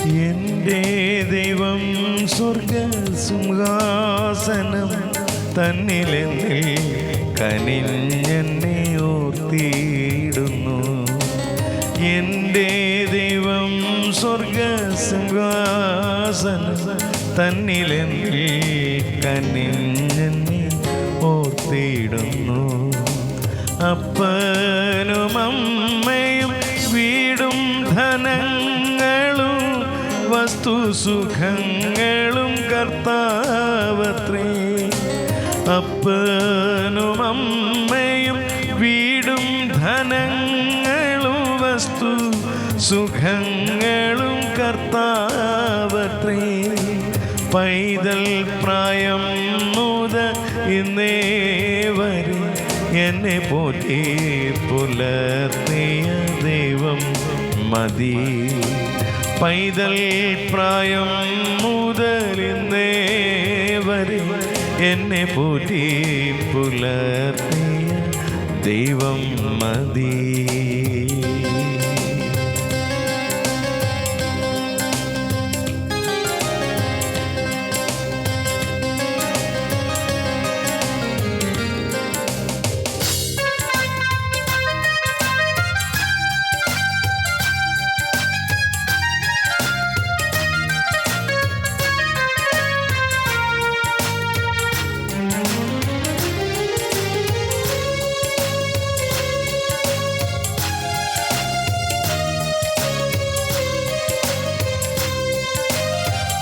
എൻ്റെ ദൈവം സ്വർഗസിംഹാസനം തന്നിലെന്നിൽ കനിഞ്ഞെന്നെ ഓർത്തിയിടുന്നു. എൻ്റെ ദൈവം സ്വർഗസിംഹാസനം തന്നിലെന്നിൽ കനിഞ്ഞെന്നെ ഓർത്തിയിടുന്നു. അപ്പനും അമ്മയും വീടും ധനങ്ങളും വസ്തുസുഖങ്ങളും കർത്താവത്രേ. അപ്പനും അമ്മയും വീടും ധനങ്ങളും വസ്തുസുഖങ്ങളും കർത്താവത്രേ. പൈതൽ പ്രായം മുതൽ ഇന്നേ വരെ എന്നെ പോറ്റി പുലർത്തിയ ദൈവം മതി. പൈതൽ പ്രായം മുതൽ ഇന്നേ വരെ എന്നെ പോറ്റി പുലർത്തിയ ദൈവം മതി.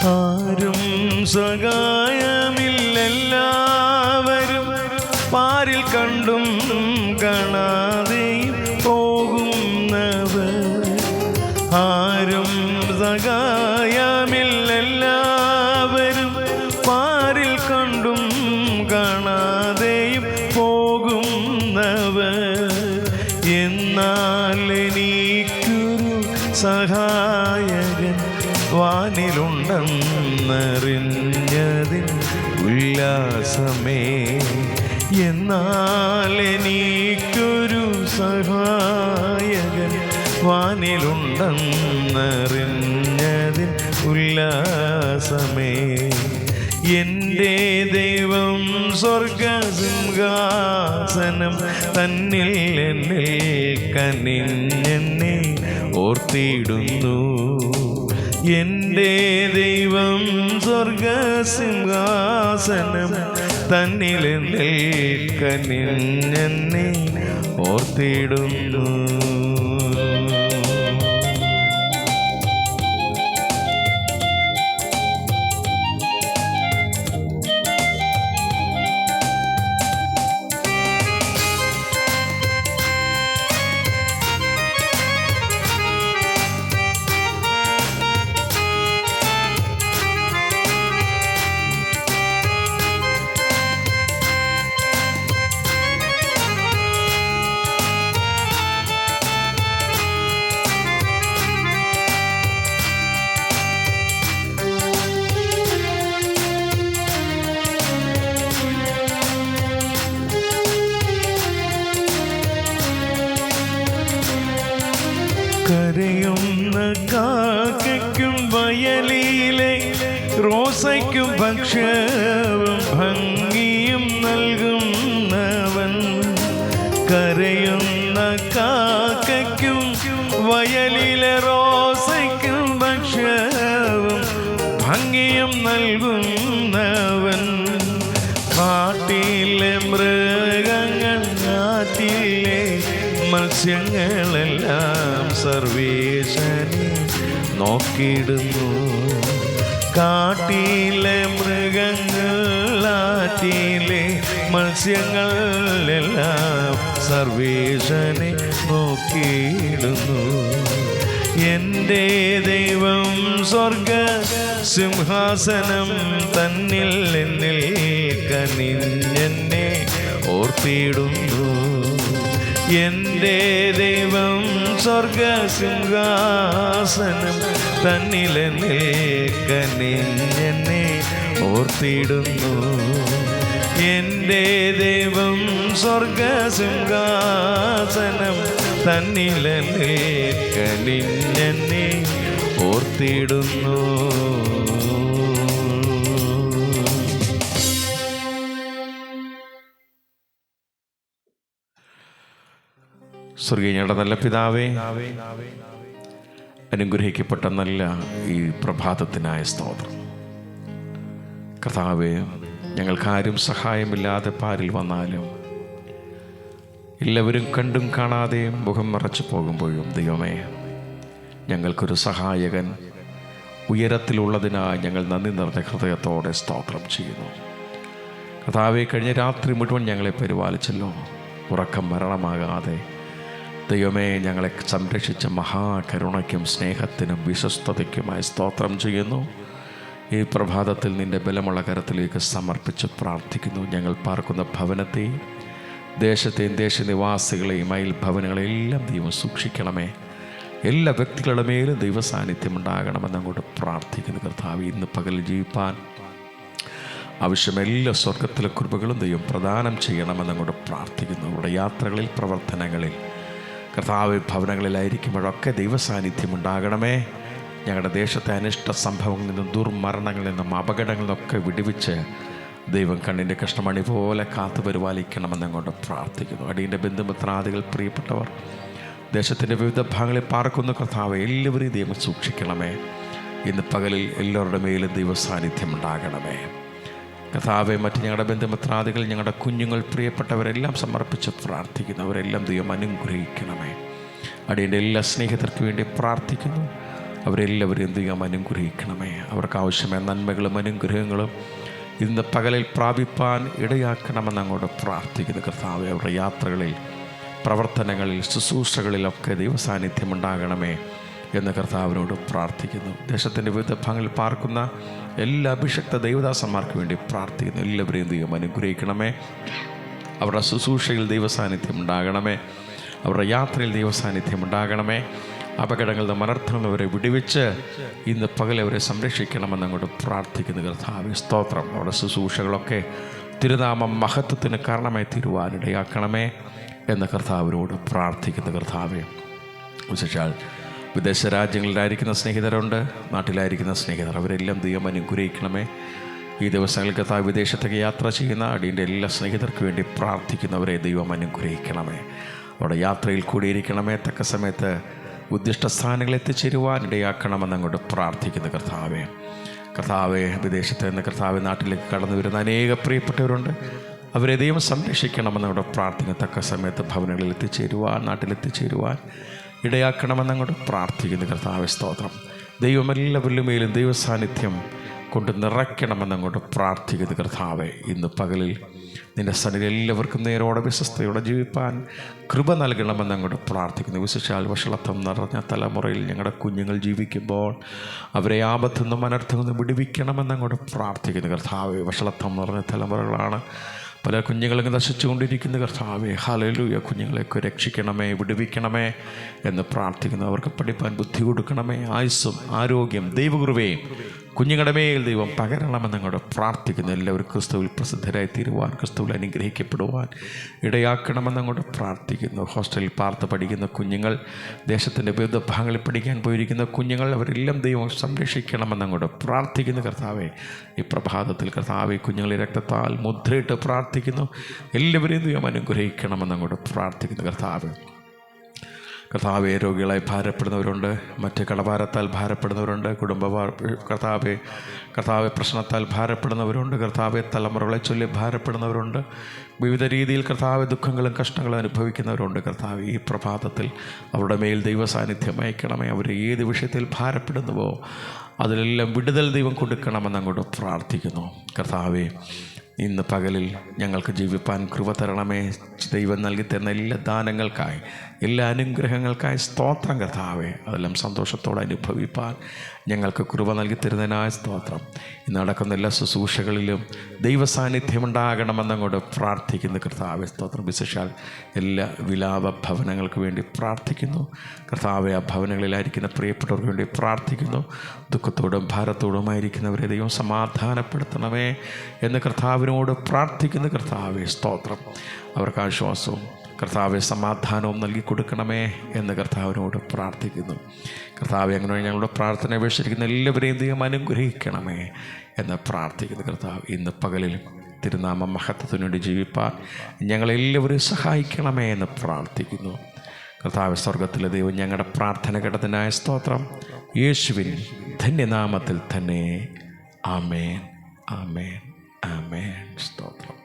ആരും സഹായമില്ലെല്ലാവരും പാരിൽ കണ്ടും കാണാതെയും പോകുന്നവർ. ആരും സഹായമില്ലെല്ലാവരും പാരിൽ കണ്ടും കാണാതെയും പോകുന്നവർ. എന്നാൽ എനിക്കൊരു സഹായകൻ വാനിലുണ്ടെന്നറിഞ്ഞതിൻ ഉല്ലാസമേ. എന്നാൽ എനിക്കൊരു സഹായകൻ വാനിലുണ്ടെന്നറിഞ്ഞതിൻ ഉല്ലാസമേ. എൻ്റെ ദൈവം സ്വർഗസിംഹാസനം തന്നിൽ എന്നിൽ കനിഞ്ഞെന്നെ ഓർത്തിയിടുന്നു. എൻ്റെ ദൈവം സ്വർഗസിംഹാസനം തന്നിലെന്നിൽ കനിഞ്ഞെന്നെ ഓർത്തിയിടുന്നു. കരയുന്ന കാക്കയ്ക്കും വയലിലെ റോസയ്ക്കും ഭക്ഷ്യവും ഭംഗിയും നൽകുന്നവൻ. കരയുന്ന കാക്കയ്ക്കും വയലിലെ റോസയ്ക്കും ഭക്ഷ്യവും ഭംഗിയും നൽകുന്നവൻ. കാട്ടിലെ മൃഗങ്ങൾ കാട്ടിലെ മത്സ്യങ്ങളെല്ലാം സർവേശനെ നോക്കിയിടുന്നു. കാട്ടിലെ മൃഗങ്ങൾ ആറ്റിലെ മത്സ്യങ്ങളെല്ലാം സർവേശനെ നോക്കിയിടുന്നു. എൻ്റെ ദൈവം സ്വർഗസിംഹാസനം തന്നിൽ എന്നിൽ കനിഞ്ഞെന്നെ ഓർത്തിയിടുന്നു. എൻ്റെ ദൈവം സ്വർഗസിംഹാസനം തന്നിലെന്നിൽ കനിഞ്ഞെന്നെ ഓർത്തിയിടുന്നു. എൻ്റെ ദൈവം സ്വർഗസിംഹാസനം തന്നിലെന്നിൽ കനിഞ്ഞെന്നെ ഓർത്തിയിടുന്നു. ഓർത്തിടുന്നു. സ്വർഗീയങ്ങളുടെ നല്ല പിതാവേ, അനുഗ്രഹിക്കപ്പെട്ട നല്ല ഈ പ്രഭാതത്തിനായ സ്തോത്രം. കർത്താവേ, ഞങ്ങൾക്കാരും സഹായമില്ലാതെ പാരിൽ വന്നാലും എല്ലാവരും കണ്ടും കാണാതെയും മുഖം മറച്ചു പോകുമ്പോഴും ദൈവമേ, ഞങ്ങൾക്കൊരു സഹായകൻ ഉയരത്തിലുള്ളതിനായി ഞങ്ങൾ നന്ദി നിറഞ്ഞ ഹൃദയത്തോടെ സ്തോത്രം ചെയ്യുന്നു. കർത്താവേ, കഴിഞ്ഞ രാത്രി മുഴുവൻ ഞങ്ങളെ പരിപാലിച്ചല്ലോ. ഉറക്കം മരണമാകാതെ ദൈവമേ ഞങ്ങളെ സംരക്ഷിച്ച മഹാകരുണയ്ക്കും സ്നേഹത്തിനും വിശ്വസ്തതയ്ക്കുമായി സ്തോത്രം ചെയ്യുന്നു. ഈ പ്രഭാതത്തിൽ നിൻ്റെ ബലമുള്ള കരത്തിലേക്ക് സമർപ്പിച്ച് പ്രാർത്ഥിക്കുന്നു. ഞങ്ങൾ പാർക്കുന്ന ഭവനത്തെയും ദേശത്തെയും ദേശനിവാസികളെയും അയൽഭവനങ്ങളെല്ലാം ദൈവം സൂക്ഷിക്കണമേ. എല്ലാ വ്യക്തികളുടെ മേലും ദൈവ സാന്നിധ്യം ഉണ്ടാകണമെന്ന് അങ്ങോട്ട് പ്രാർത്ഥിക്കുന്നു. കർത്താവ്, ഇന്ന് പകൽ ജീവിപ്പാൻ ആവശ്യമെല്ലാ സ്വർഗത്തിലെ കൃപകളും ദൈവം പ്രദാനം ചെയ്യണമെന്ന് അങ്ങോട്ട് പ്രാർത്ഥിക്കുന്നു. അവരുടെ യാത്രകളിൽ, പ്രവർത്തനങ്ങളിൽ, കർത്താവ് ഭവനങ്ങളിലായിരിക്കുമ്പോഴൊക്കെ ദൈവ സാന്നിധ്യം ഉണ്ടാകണമേ. ഞങ്ങളുടെ ദേശത്തെ അനിഷ്ട സംഭവങ്ങളിൽ നിന്നും, ദുർമരണങ്ങളിൽ നിന്നും, അപകടങ്ങളിൽ നിന്നൊക്കെ വിടുവിച്ച് ദൈവം കണ്ണിൻ്റെ കഷ്ണമണി പോലെ കാത്തു പരിപാലിക്കണമെന്ന് അങ്ങോട്ട് പ്രാർത്ഥിക്കുന്നു. അടിയൻ്റെ ബന്ധുമിത്രാദികൾ, പ്രിയപ്പെട്ടവർ ദേശത്തിൻ്റെ വിവിധ ഭാഗങ്ങളിൽ പാർക്കുന്ന കർത്താവ്, എല്ലാവരെയും ദൈവം സൂക്ഷിക്കണമേ. ഇന്ന് പകലിൽ എല്ലാവരുടെ മേലും ദൈവ സാന്നിധ്യം ഉണ്ടാകണമേ. കർത്താവെ, മറ്റ് ഞങ്ങളുടെ ബന്ധുമിത്രാദികൾ, ഞങ്ങളുടെ കുഞ്ഞുങ്ങൾ, പ്രിയപ്പെട്ടവരെല്ലാം സമർപ്പിച്ച് പ്രാർത്ഥിക്കുന്നവരെല്ലാം ദൈവം അനുഗ്രഹിക്കണമേ. അടിയൻ്റെ എല്ലാ സ്നേഹിതർക്ക് വേണ്ടി പ്രാർത്ഥിക്കുന്നു. അവരെല്ലാവരെയും ദൈവം അനുഗ്രഹിക്കണമേ. അവർക്ക് ആവശ്യമായ നന്മകളും അനുഗ്രഹങ്ങളും ഇന്ന് പകലിൽ പ്രാപിപ്പാൻ ഇടയാക്കണമെന്ന് അങ്ങോട്ട് പ്രാർത്ഥിക്കുന്നു. കർത്താവെ, അവരുടെ യാത്രകളിൽ, പ്രവർത്തനങ്ങളിൽ, ശുശ്രൂഷകളിലൊക്കെ ദൈവ സാന്നിധ്യം ഉണ്ടാകണമേ എന്ന് കർത്താവിനോട് പ്രാർത്ഥിക്കുന്നു. ദേശത്തിൻ്റെ വിവിധ ഭാഗങ്ങളിൽ പാർക്കുന്ന എല്ലാ അഭിഷക്ത ദൈവദാസന്മാർക്ക് വേണ്ടി പ്രാർത്ഥിക്കുന്നു. എല്ലാവരെയും ദൈവം അനുഗ്രഹിക്കണമേ. അവരുടെ ശുശ്രൂഷയിൽ ദൈവ സാന്നിധ്യം ഉണ്ടാകണമേ. അവരുടെ യാത്രയിൽ ദൈവ സാന്നിധ്യം ഉണ്ടാകണമേ. അപകടങ്ങളുടെ അനർത്ഥങ്ങളിൽ അവരെ വിടുവിച്ച് ഇന്ന് പകൽ അവരെ സംരക്ഷിക്കണമെന്ന് അങ്ങോട്ട് പ്രാർത്ഥിക്കുന്നു. കർത്താവേ, സ്തോത്രം. അവരുടെ ശുശ്രൂഷകളൊക്കെ തിരുനാമം മഹത്വത്തിന് കാരണമായി തീരുവാനിടയാക്കണമേ എന്ന് കർത്താവിനോട് പ്രാർത്ഥിക്കുന്നു. കർത്താവേ, വിശേഷാൽ വിദേശ രാജ്യങ്ങളിലായിരിക്കുന്ന സ്നേഹിതരുണ്ട്, നാട്ടിലായിരിക്കുന്ന സ്നേഹിതർ, അവരെല്ലാം ദൈവം അനുഗ്രഹിക്കണമേ. ഈ ദിവസങ്ങളിൽ കർത്താവ് വിദേശത്തേക്ക് യാത്ര ചെയ്യുന്ന അടിയൻ്റെ എല്ലാ സ്നേഹിതർക്ക് വേണ്ടി പ്രാർത്ഥിക്കുന്നവരെ ദൈവം അനുഗ്രഹിക്കണമേ. അവിടെ യാത്രയിൽ കൂടിയിരിക്കണമേ. തക്ക സമയത്ത് ഉദ്ദിഷ്ട സ്ഥാനങ്ങളിൽ എത്തിച്ചേരുവാൻ ഇടയാക്കണമെന്ന് അങ്ങോട്ട് പ്രാർത്ഥിക്കുന്നു. കർത്താവെ, വിദേശത്ത് നിന്ന് കർത്താവ് നാട്ടിലേക്ക് കടന്നു വരുന്ന അനേക പ്രിയപ്പെട്ടവരുണ്ട്. അവരെ ദൈവം സംരക്ഷിക്കണമെന്ന് അങ്ങോട്ട് പ്രാർത്ഥിക്കുന്നു. തക്ക സമയത്ത് ഭവനങ്ങളിൽ എത്തിച്ചേരുവാൻ, നാട്ടിലെത്തിച്ചേരുവാൻ ഇടയാക്കണമെന്ന് അങ്ങോട്ട് പ്രാർത്ഥിക്കുന്നു. കർത്താവെ, സ്തോത്രം. ദൈവം എല്ലാവരിലും മേലും ദൈവ സാന്നിധ്യം കൊണ്ട് നിറയ്ക്കണമെന്ന് അങ്ങോട്ട് പ്രാർത്ഥിക്കുന്നു. കർത്താവെ, ഇന്ന് പകലിൽ നിൻ്റെ സന്നിധിയിൽ എല്ലാവർക്കും നേരോടെ വിശ്വസ്തയോടെ ജീവിപ്പാൻ കൃപ നൽകണമെന്ന് അങ്ങോട്ട് പ്രാർത്ഥിക്കുന്നു. വിശേഷാൽ വഷളത്വം നിറഞ്ഞ തലമുറയിൽ ഞങ്ങളുടെ കുഞ്ഞുങ്ങൾ ജീവിക്കുമ്പോൾ അവരെ ആപത്തു നിന്നും അനർത്ഥത്തിൽ നിന്നും വിടുവിക്കണമെന്ന് അങ്ങോട്ട് പ്രാർത്ഥിക്കുന്നു. കർത്താവെ, വഷളത്വം നിറഞ്ഞ തലമുറകളാണ് പല കുഞ്ഞുങ്ങളും നശിച്ചുകൊണ്ടിരിക്കുന്ന. കർത്താവേ, ഹല്ലേലൂയ, കുഞ്ഞുങ്ങളെയൊക്കെ രക്ഷിക്കണമേ, വിടുവിക്കണമേ എന്ന് പ്രാർത്ഥിക്കുന്നു. അവർക്ക് പഠിപ്പാൻ ബുദ്ധി കൊടുക്കണമേ. ആയുസ്സും ആരോഗ്യം ദൈവകൃപയും കുഞ്ഞുങ്ങളുടെ മേൽ ദൈവം പകരണമെന്ന് അങ്ങോട്ട് പ്രാർത്ഥിക്കുന്നു. എല്ലാവരും ക്രിസ്തുവിൽ പ്രസിദ്ധരായി തീരുവാൻ, ക്രിസ്തുവിൽ അനുഗ്രഹിക്കപ്പെടുവാൻ ഇടയാക്കണമെന്ന് അങ്ങോട്ട് പ്രാർത്ഥിക്കുന്നു. ഹോസ്റ്റലിൽ പാർത്ത് പഠിക്കുന്ന കുഞ്ഞുങ്ങൾ, ദേശത്തിൻ്റെ വിവിധ ഭാഗങ്ങളിൽ പഠിക്കാൻ പോയിരിക്കുന്ന കുഞ്ഞുങ്ങൾ, അവരെല്ലാം ദൈവം സംരക്ഷിക്കണമെന്ന് അങ്ങോട്ട് പ്രാർത്ഥിക്കുന്നു. കർത്താവെ, ഈ പ്രഭാതത്തിൽ കർത്താവെ, കുഞ്ഞുങ്ങളെ രക്തത്താൽ മുദ്രയിട്ട് പ്രാർത്ഥിക്കുന്നു. എല്ലാവരെയും ദൈവം അനുഗ്രഹിക്കണമെന്ന് അങ്ങോട്ട് പ്രാർത്ഥിക്കുന്നു. കർത്താവെ, രോഗികളായി ഭാരപ്പെടുന്നവരുണ്ട്, മറ്റ് കടഭാരത്താൽ ഭാരപ്പെടുന്നവരുണ്ട്, കർത്താവെ പ്രശ്നത്താൽ ഭാരപ്പെടുന്നവരുണ്ട്, കർത്താവെ തലമുറകളെ ചൊല്ലി ഭാരപ്പെടുന്നവരുണ്ട്, വിവിധ രീതിയിൽ കർത്താവെ ദുഃഖങ്ങളും കഷ്ടങ്ങളും അനുഭവിക്കുന്നവരുണ്ട്. കർത്താവ്, ഈ പ്രഭാതത്തിൽ അവരുടെ മേൽ ദൈവ സാന്നിധ്യം അയക്കണമേ. അവർ ഏത് വിഷയത്തിൽ ഭാരപ്പെടുന്നുവോ അതിലെല്ലാം വിടുതൽ ദൈവം കൊടുക്കണമെന്ന് അങ്ങോട്ട് പ്രാർത്ഥിക്കുന്നു. കർത്താവെ, ഇന്ന് പകലിൽ ഞങ്ങൾക്ക് ജീവിപ്പാൻ കൃപ തരണമേ. ദൈവം നൽകി തരുന്ന എല്ലാ ദാനങ്ങൾക്കായി, എല്ലാ അനുഗ്രഹങ്ങൾക്കായി സ്തോത്രം. കർത്താവെ, അതെല്ലാം സന്തോഷത്തോടെ അനുഭവിപ്പാൻ ഞങ്ങൾക്ക് കൃപ നൽകി തരുന്നതിനായ സ്തോത്രം. ഇന്ന് നടക്കുന്ന എല്ലാ ശുശ്രൂഷകളിലും ദൈവ സാന്നിധ്യം ഉണ്ടാകണമെന്നങ്ങോട്ട് പ്രാർത്ഥിക്കുന്നു. കർത്താവെ, സ്തോത്രം. വിശേഷാൽ എല്ലാ വിലാപ ഭവനങ്ങൾക്ക് വേണ്ടി പ്രാർത്ഥിക്കുന്നു. കർത്താവെ, ആ ഭവനങ്ങളിലായിരിക്കുന്ന പ്രിയപ്പെട്ടവർക്ക് വേണ്ടി പ്രാർത്ഥിക്കുന്നു. ദുഃഖത്തോടും ഭാരത്തോടുമായിരിക്കുന്നവരെ ദൈവം സമാധാനപ്പെടുത്തണമേ എന്ന് കർത്താവിനോട് പ്രാർത്ഥിക്കുന്നു. കർത്താവെ, സ്തോത്രം. അവർക്ക് ആശ്വാസവും കർത്താവെ സമാധാനവും നൽകി കൊടുക്കണമേ എന്ന് കർത്താവിനോട് പ്രാർത്ഥിക്കുന്നു. കർത്താവെ അങ്ങനെ ഞങ്ങളുടെ പ്രാർത്ഥന അപേക്ഷിച്ചിരിക്കുന്ന എല്ലാവരെയും ദൈവം അനുഗ്രഹിക്കണമേ എന്ന് പ്രാർത്ഥിക്കുന്നു. കർത്താവ് ഇന്ന് പകലിൽ തിരുനാമ മഹത്വത്തിനു വേണ്ടി ജീവിപ്പാൻ ഞങ്ങളെല്ലാവരെയും സഹായിക്കണമേ എന്ന് പ്രാർത്ഥിക്കുന്നു. കർത്താവ് സ്വർഗത്തിലെ ദൈവം ഞങ്ങളുടെ പ്രാർത്ഥന കേട്ടതിനായ സ്തോത്രം. യേശുവിൻ ധന്യനാമത്തിൽ തന്നെ. ആമേൻ, ആമേൻ, ആമേൻ. സ്തോത്രം.